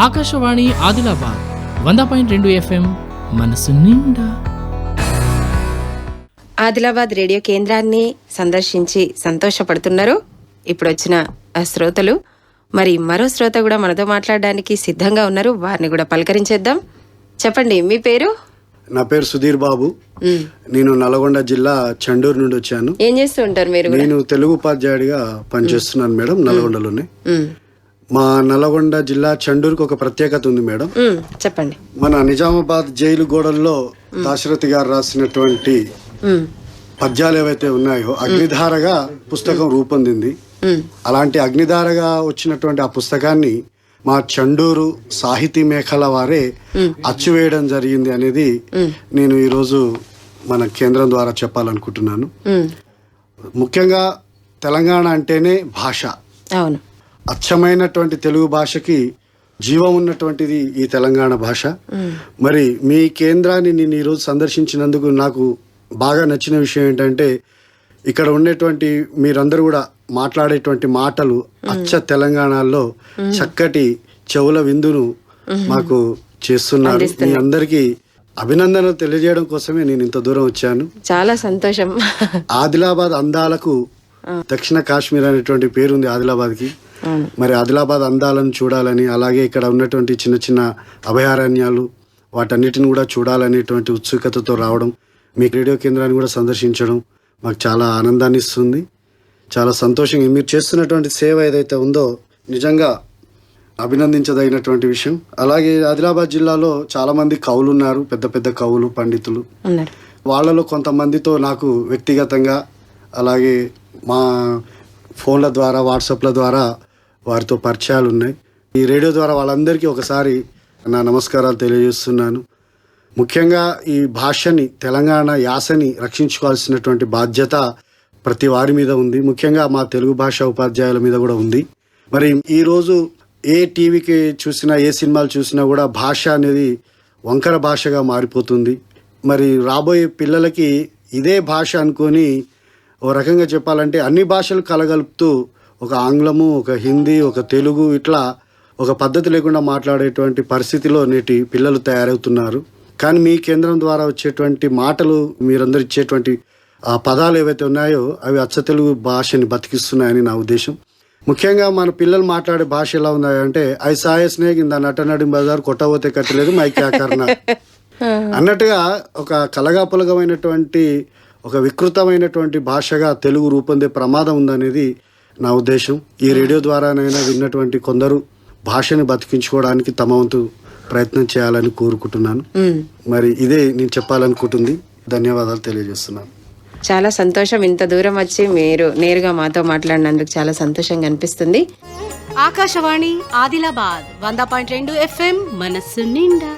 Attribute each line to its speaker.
Speaker 1: Akashvani Adilabad 100.2 FM మనసు నిండా.
Speaker 2: Adilabad radio కేంద్రాన్ని సందర్శించి సంతోషపడుతున్నారు ఇప్పుడు వచ్చిన శ్రోతలు. మరి మరో శ్రోత కూడా మనతో మాట్లాడడానికి సిద్ధంగా ఉన్నారు, వారిని కూడా పలకరించేద్దాం. చెప్పండి, మీ పేరు?
Speaker 3: నా పేరు సుధీర్ బాబు. నేను నల్గొండ జిల్లా చండూరు నుండి వచ్చాను.
Speaker 2: ఏం చేస్తూ ఉంటారు మీరు?
Speaker 3: నేను తెలుగు ఉపాధ్యాయుడిగా పనిచేస్తున్నాను మేడం, నల్గొండలోనే. మా నల్గొండ జిల్లా చండూరుకు ఒక ప్రత్యేకత ఉంది మేడం.
Speaker 2: చెప్పండి.
Speaker 3: మన నిజామాబాద్ జైలు గోడల్లో దాశరథి గారు రాసినటువంటి పద్యాలు ఏవైతే ఉన్నాయో అగ్నిధారగా పుస్తకం రూపొందింది. అలాంటి అగ్నిధారగా వచ్చినటువంటి ఆ పుస్తకాన్ని మా చండూరు సాహితీ మేఖల వారే అచ్చువేయడం జరిగింది అనేది నేను ఈరోజు మన కేంద్రం ద్వారా చెప్పాలనుకుంటున్నాను. ముఖ్యంగా తెలంగాణ అంటేనే భాష.
Speaker 2: అవును,
Speaker 3: అచ్చమైనటువంటి తెలుగు భాషకి జీవం ఉన్నటువంటిది ఈ తెలంగాణ భాష. మరి మీ కేంద్రాన్ని నేను ఈరోజు సందర్శించినందుకు నాకు బాగా నచ్చిన విషయం ఏంటంటే, ఇక్కడ ఉండేటువంటి మీరందరూ కూడా మాట్లాడేటువంటి మాటలు అచ్చ తెలంగాణలో చక్కటి చెవుల విందును మాకు చేస్తున్నారు. మీ అందరికీ అభినందనలు తెలియజేయడం కోసమే నేను ఇంత దూరం వచ్చాను.
Speaker 2: చాలా సంతోషం.
Speaker 3: ఆదిలాబాద్ అందాలకు దక్షిణ కాశ్మీర్ అనేటువంటి పేరుంది ఆదిలాబాద్కి. మరి ఆదిలాబాద్ అందాలను చూడాలని, అలాగే ఇక్కడ ఉన్నటువంటి చిన్న చిన్న అభయారణ్యాలు వాటన్నిటిని కూడా చూడాలనేటువంటి ఉత్సుకతతో రావడం, మీ రేడియో కేంద్రాన్ని కూడా సందర్శించడం మాకు చాలా ఆనందాన్ని ఇస్తుంది. చాలా సంతోషంగా మీరు చేస్తున్నటువంటి సేవ ఏదైతే ఉందో నిజంగా అభినందించదగినటువంటి విషయం. అలాగే ఆదిలాబాద్ జిల్లాలో చాలామంది కవులు ఉన్నారు, పెద్ద పెద్ద కవులు, పండితులు. వాళ్ళలో కొంతమందితో నాకు వ్యక్తిగతంగా, అలాగే మా ఫోన్ల ద్వారా, వాట్సాప్ల ద్వారా వారితో పరిచయాలు ఉన్నాయి. ఈ రేడియో ద్వారా వాళ్ళందరికీ ఒకసారి నా నమస్కారాలు తెలియజేస్తున్నాను. ముఖ్యంగా ఈ భాషని, తెలంగాణ యాసని రక్షించుకోవాల్సినటువంటి బాధ్యత ప్రతి వారి మీద ఉంది. ముఖ్యంగా మా తెలుగు భాష ఉపాధ్యాయుల మీద కూడా ఉంది. మరి ఈరోజు ఏ టీవీకి చూసినా, ఏ సినిమాలు చూసినా కూడా భాష అనేది వంకర భాషగా మారిపోతుంది. మరి రాబోయే పిల్లలకి ఇదే భాష అనుకొని ఓ రకంగా చెప్పాలంటే అన్ని భాషలు కలగలుపుతూ ఒక ఆంగ్లము, ఒక హిందీ, ఒక తెలుగు, ఇట్లా ఒక పద్ధతి లేకుండా మాట్లాడేటువంటి పరిస్థితిలో నేటి పిల్లలు తయారవుతున్నారు. కానీ మీ కేంద్రం ద్వారా వచ్చేటువంటి మాటలు, మీరందరూ ఇచ్చేటువంటి ఆ పదాలు ఏవైతే ఉన్నాయో అవి అచ్చ తెలుగు భాషని బతికిస్తున్నాయని నా ఉద్దేశం. ముఖ్యంగా మన పిల్లలు మాట్లాడే భాష ఎలా ఉన్నాయంటే, ఐసాయ స్నేక్ ఇందా నటనడి బజార్ కొట్టబోతే కట్టలేదు మైక్యాకరణ అన్నట్టుగా ఒక కలగాపులగమైనటువంటి, ఒక వికృతమైనటువంటి భాషగా తెలుగు రూపొందే ప్రమాదం ఉందనేది నా ఉద్దేశం. ఈ రేడియో ద్వారానైనా విన్నటువంటి కొందరు భాషని బతికించుకోవడానికి తమ వంతు ప్రయత్నం చేయాలని కోరుకుంటున్నాను. మరి ఇదే నేను చెప్పాలనుకుంటుంది. ధన్యవాదాలు తెలియజేస్తున్నాను.
Speaker 2: చాలా సంతోషం, ఇంత దూరం వచ్చి మీరు నేరుగా మాతో మాట్లాడినందుకు చాలా సంతోషంగా అనిపిస్తుంది.
Speaker 4: ఆకాశవాణి ఆదిలాబాద్ 100.2 FM మనస్సు నిండా.